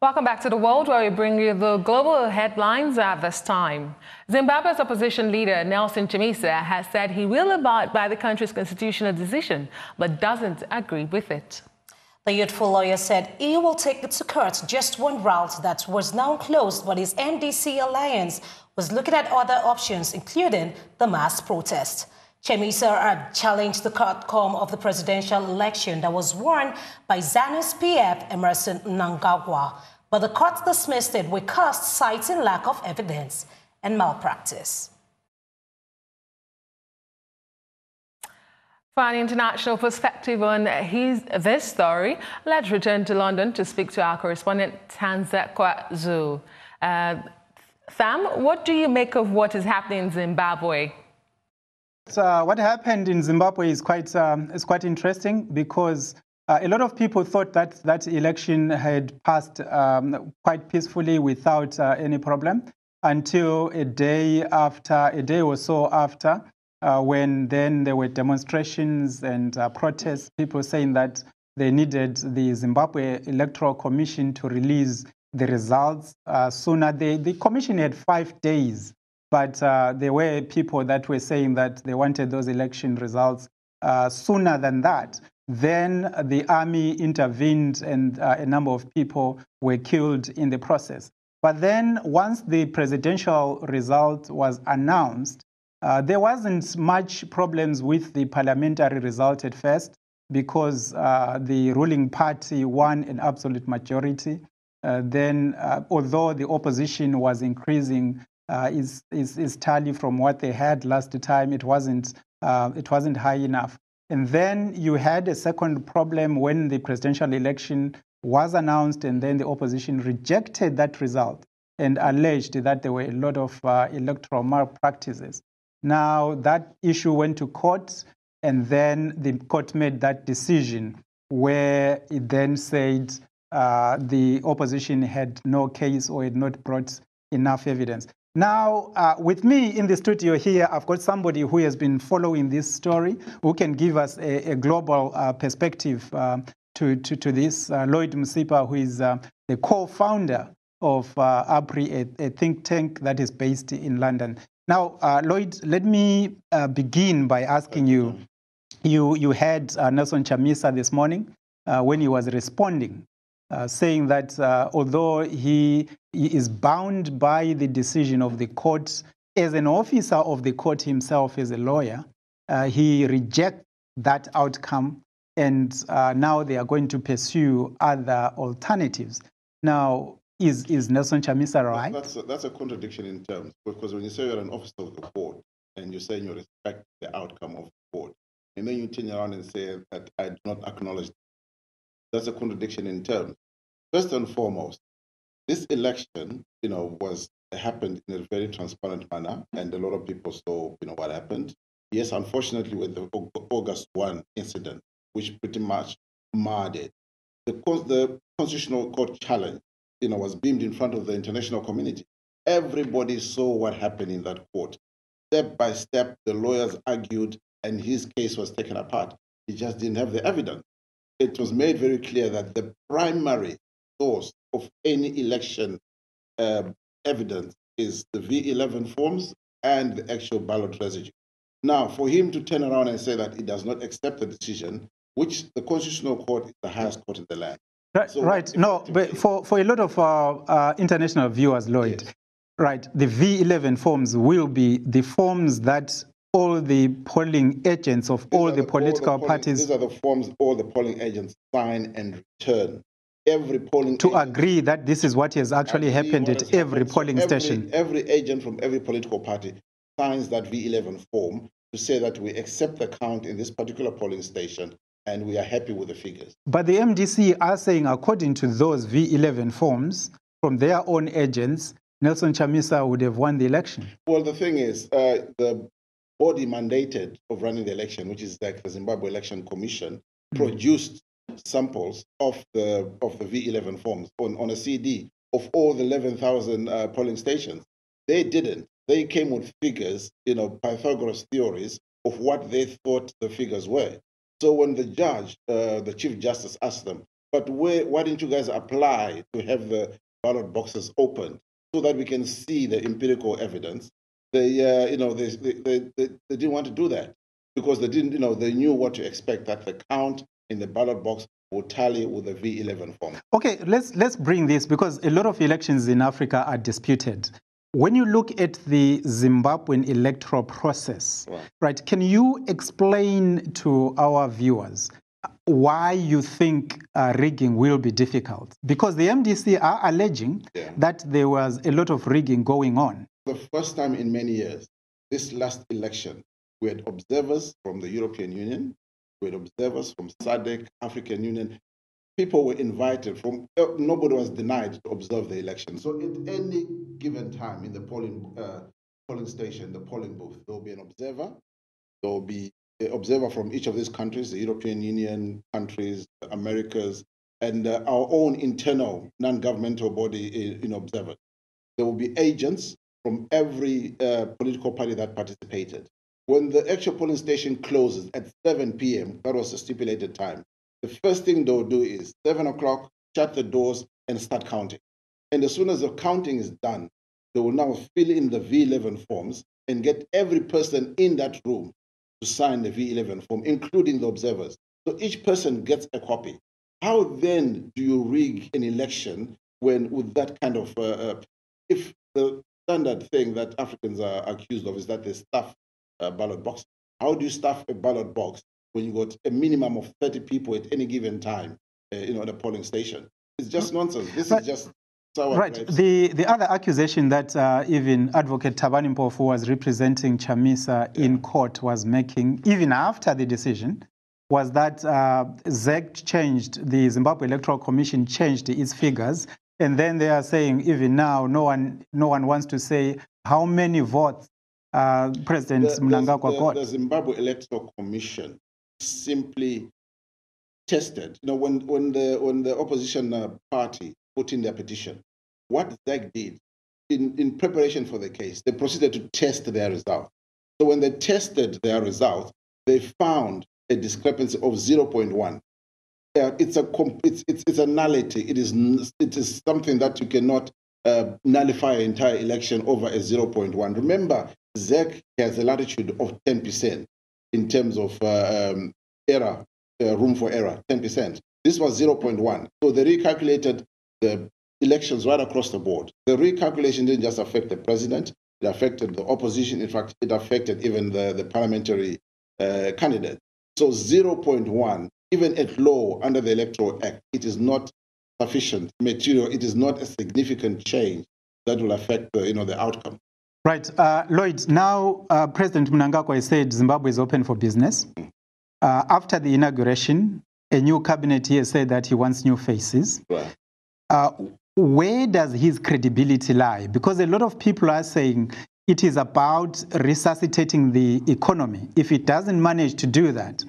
Welcome back to The World, where we bring you the global headlines at this time. Zimbabwe's opposition leader, Nelson Chamisa, has said he will abide by the country's constitutional decision, but doesn't agree with it. The youthful lawyer said he will take it to court. Just one route that was now closed, but his NDC alliance was looking at other options, including the mass protest. Chamisa had challenged the outcome of the presidential election that was won by ZANU's PF Emerson Mnangagwa, but the court dismissed it with costs, citing lack of evidence and malpractice. For an international perspective on this story, let's return to London to speak to our correspondent Tanzekwa Zhu. Tham, what do you make of what is happening in Zimbabwe? What happened in Zimbabwe is quite interesting because a lot of people thought that that election had passed quite peacefully without any problem until a day or so after, when then there were demonstrations and protests, people saying that they needed the Zimbabwe Electoral Commission to release the results sooner. The commission had 5 days. But there were people that were saying that they wanted those election results sooner than that. Then the army intervened and a number of people were killed in the process. But then once the presidential result was announced, there wasn't much problems with the parliamentary result at first because the ruling party won an absolute majority. Then, although the opposition was increasing, is tally from what they had last time, it wasn't high enough. And then you had a second problem when the presidential election was announced, and then the opposition rejected that result and alleged that there were a lot of electoral malpractices. Now that issue went to court, and then the court made that decision where it then said the opposition had no case or had not brought enough evidence. Now, with me in the studio here, I've got somebody who has been following this story, who can give us a global perspective to this. Lloyd Msipa, who is the co-founder of APRI, a think tank that is based in London. Now, Lloyd, let me begin by asking you, you had Nelson Chamisa this morning when he was responding, saying that although he is bound by the decision of the court, as an officer of the court himself, as a lawyer, he rejects that outcome, and now they are going to pursue other alternatives. Now, is Nelson Chamisa right? That's a contradiction in terms, because when you say you're an officer of the court and you're saying you respect the outcome of the court, and then you turn around and say that I do not acknowledge, that's a contradiction in terms. First and foremost, this election, happened in a very transparent manner, and a lot of people saw, what happened. Yes, unfortunately, with the August 1 incident, which pretty much marred it, the Constitutional Court challenge, was beamed in front of the international community. Everybody saw what happened in that court. Step by step, the lawyers argued, and his case was taken apart. He just didn't have the evidence. It was made very clear that the primary source of any election evidence is the V11 forms and the actual ballot residue. Now, for him to turn around and say that he does not accept the decision, which the Constitutional Court is the highest court in the land. Right, so right. No, but for a lot of our international viewers, Lloyd, yes. Right, the V11 forms will be the forms that all the polling agents of all the political parties... These are the forms all the polling agents sign and return. Every polling to agree that this is what has actually happened at every polling station. Every agent from every political party signs that V11 form to say that we accept the count in this particular polling station and we are happy with the figures. But the MDC are saying, according to those V11 forms from their own agents, Nelson Chamisa would have won the election. Well, the thing is, the body mandated of running the election, which is like the Zimbabwe Election Commission, produced samples of the V11 forms on a CD of all the 11,000 polling stations. They didn't. They came with figures, Pythagoras theories of what they thought the figures were. So when the judge, the Chief Justice, asked them, but why didn't you guys apply to have the ballot boxes opened so that we can see the empirical evidence? They didn't want to do that because they didn't, they knew what to expect, that the count in the ballot box would tally with the V11 form. Okay, let's bring this, because a lot of elections in Africa are disputed. When you look at the Zimbabwean electoral process, right, can you explain to our viewers why you think rigging will be difficult? Because the MDC are alleging that there was a lot of rigging going on. For the first time in many years, this last election, we had observers from the European Union, we had observers from SADC, African Union. People were invited from, nobody was denied to observe the election. So at any given time in the polling station, the polling booth, there will be an observer. There will be an observer from each of these countries, the European Union countries, the Americas, and our own internal non-governmental body observers. There will be agents from every political party that participated. When the actual polling station closes at 7 p.m., that was the stipulated time, the first thing they'll do is 7 o'clock, shut the doors and start counting. And as soon as the counting is done, they will now fill in the V11 forms and get every person in that room to sign the V11 form, including the observers. So each person gets a copy. How then do you rig an election when with that kind of, if the standard thing that Africans are accused of is that they stuff ballot boxes. How do you stuff a ballot box when you got a minimum of 30 people at any given time, at a polling station? It's just nonsense. This is just sour grapes. The other accusation that even Advocate Thabani Mpofu, who was representing Chamisa in court, was making, even after the decision, was that ZEC changed, the Zimbabwe Electoral Commission changed its figures, and then they are saying even now no one wants to say how many votes President Mnangagwa got. The Zimbabwe Electoral Commission simply tested. When the opposition party put in their petition, what ZEC did in preparation for the case, they proceeded to test their results. So when they tested their results, they found a discrepancy of 0.1. It's a nullity. It is something that you cannot nullify an entire election over a 0.1. Remember, ZEC has a latitude of 10% in terms of error, room for error, 10%. This was 0.1. So they recalculated the elections right across the board. The recalculation didn't just affect the president, it affected the opposition. In fact, it affected even the parliamentary candidate. So 0.1, even at low under the Electoral Act, it is not sufficient material. It is not a significant change that will affect the outcome. Right. Lloyd, now President Mnangagwa has said Zimbabwe is open for business. After the inauguration, a new cabinet here said that he wants new faces. Right. Where does his credibility lie? Because a lot of people are saying it is about resuscitating the economy. If it doesn't manage to do that,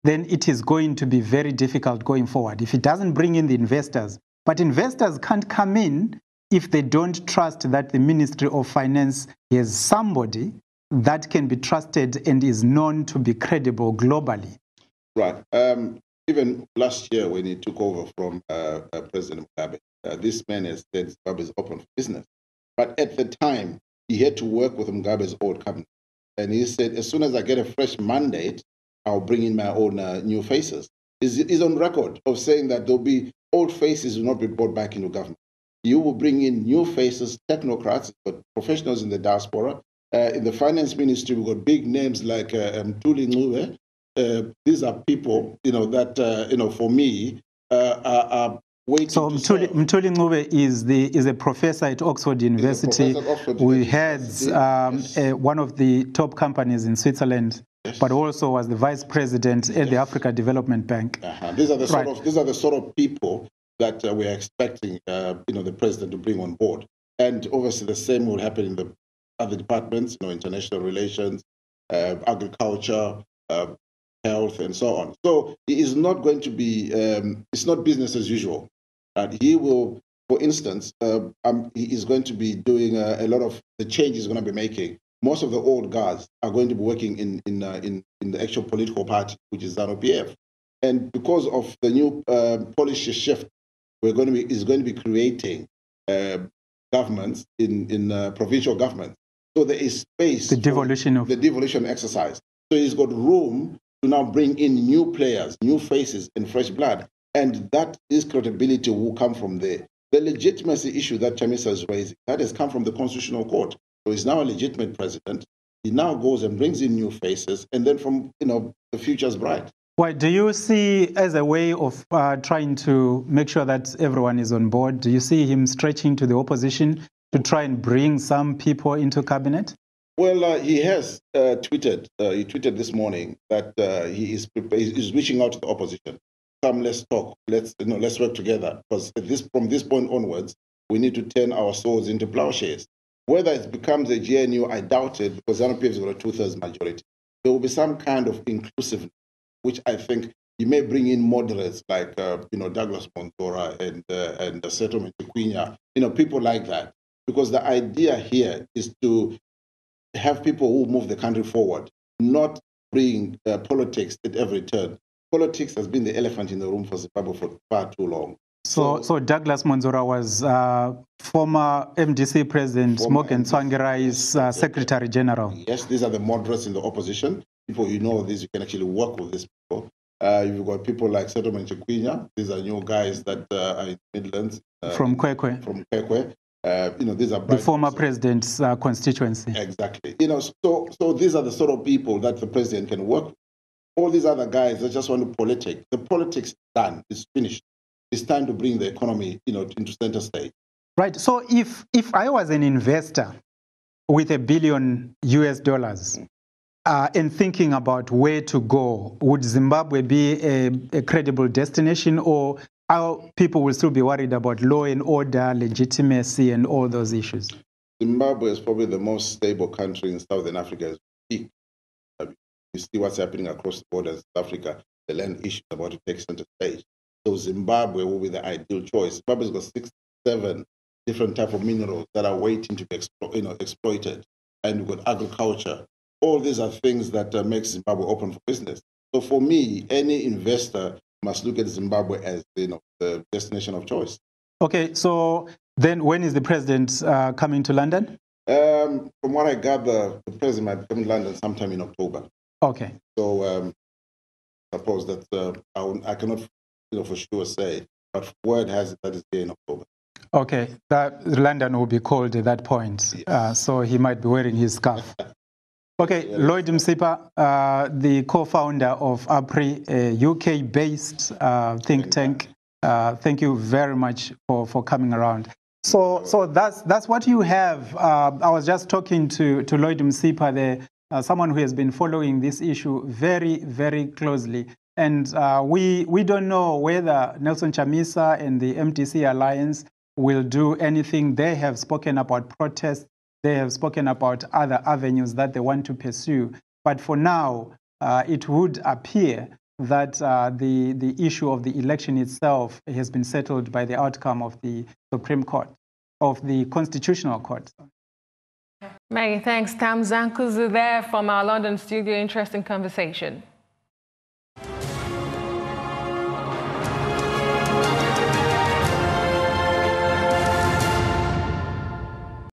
then it is going to be very difficult going forward. If it doesn't bring in the investors, but investors can't come in if they don't trust that the Ministry of Finance has somebody that can be trusted and is known to be credible globally. Right. Even last year when he took over from President Mugabe, this man has said Zimbabwe is open for business. But at the time, he had to work with Mugabe's old cabinet. And he said, as soon as I get a fresh mandate, I'll bring in my own new faces. He's on record of saying that there'll be old faces will not be brought back into government. You will bring in new faces, technocrats, but professionals in the diaspora. In the finance ministry, we've got big names like Mtuli Ncube. These are people, that, for me, are waiting so to serve. Mtuli Ncube is a professor at Oxford University. We had one of the top companies in Switzerland. Yes. But also was the vice president at the Africa Development Bank. These are the sort of people that we are expecting, the president to bring on board. And obviously, the same will happen in the other departments, international relations, agriculture, health, and so on. So it is not going to be. It's not business as usual. He will, for instance, he is going to be doing a lot of the changes he's going to be making. Most of the old guards are going to be working in the actual political party, which is ZANU-PF. And because of the new policy shift, is going to be creating governments in provincial governments. So there is space the devolution exercise. So he's got room to now bring in new players, new faces, and fresh blood. And that is credibility will come from there. The legitimacy issue that Chamisa is raising, that has come from the Constitutional Court. So he's now a legitimate president. He now goes and brings in new faces, and then the future's bright. Well, do you see as a way of trying to make sure that everyone is on board, do you see him stretching to the opposition to try and bring some people into cabinet? Well, he has tweeted. He tweeted this morning that he is reaching out to the opposition. Come, let's talk. Let's work together. Because from this point onwards, we need to turn our swords into plowshares. Whether it becomes a GNU, I doubt it, because ZANU-PF has got a 2/3 majority. There will be some kind of inclusiveness, which I think he may bring in moderates like Douglas Montora and Arisetv people like that. Because the idea here is to have people who move the country forward, not bring politics at every turn. Politics has been the elephant in the room for Zimbabwe for far too long. So Douglas Monzora was former MDC President Morgan Tsvangirai's Secretary General. Yes, these are the moderates in the opposition. People these, you can actually work with these people. You've got people like Settlement Chiquinya. These are new guys that are in Midlands. From Kwekwe. From Kwekwe. These are the former president's constituency. Exactly. So these are the sort of people that the president can work with. All these other guys that just want to politic. The politics is done. It's finished. It's time to bring the economy, into center stage. Right. So if I was an investor with $1 billion and thinking about where to go, would Zimbabwe be a credible destination, or how people will still be worried about law and order, legitimacy, and all those issues? Zimbabwe is probably the most stable country in Southern Africa. You see what's happening across the border in South Africa. The land issue is about to take center stage. So Zimbabwe will be the ideal choice. Zimbabwe's got 6, 7 different types of minerals that are waiting to be exploited. And we've got agriculture. All these are things that make Zimbabwe open for business. So for me, any investor must look at Zimbabwe as the destination of choice. Okay, so then when is the president coming to London? From what I gather, the president might come to London sometime in October. Okay. So suppose that I cannot for sure say, but word has it that is there in October. Okay, that London will be cold at that point, yes. So he might be wearing his scarf. Okay, yes. Lloyd Msipa, the co-founder of APRI, a UK-based think tank. Thank you very much for coming around. So that's what you have. I was just talking to Lloyd Msipa there, someone who has been following this issue very, very closely. And we don't know whether Nelson Chamisa and the MDC Alliance will do anything. They have spoken about protests. They have spoken about other avenues that they want to pursue. But for now, it would appear that the issue of the election itself has been settled by the outcome of the Supreme Court, of the Constitutional Court. Many thanks, Tam Zankuzu there from our London studio. Interesting conversation.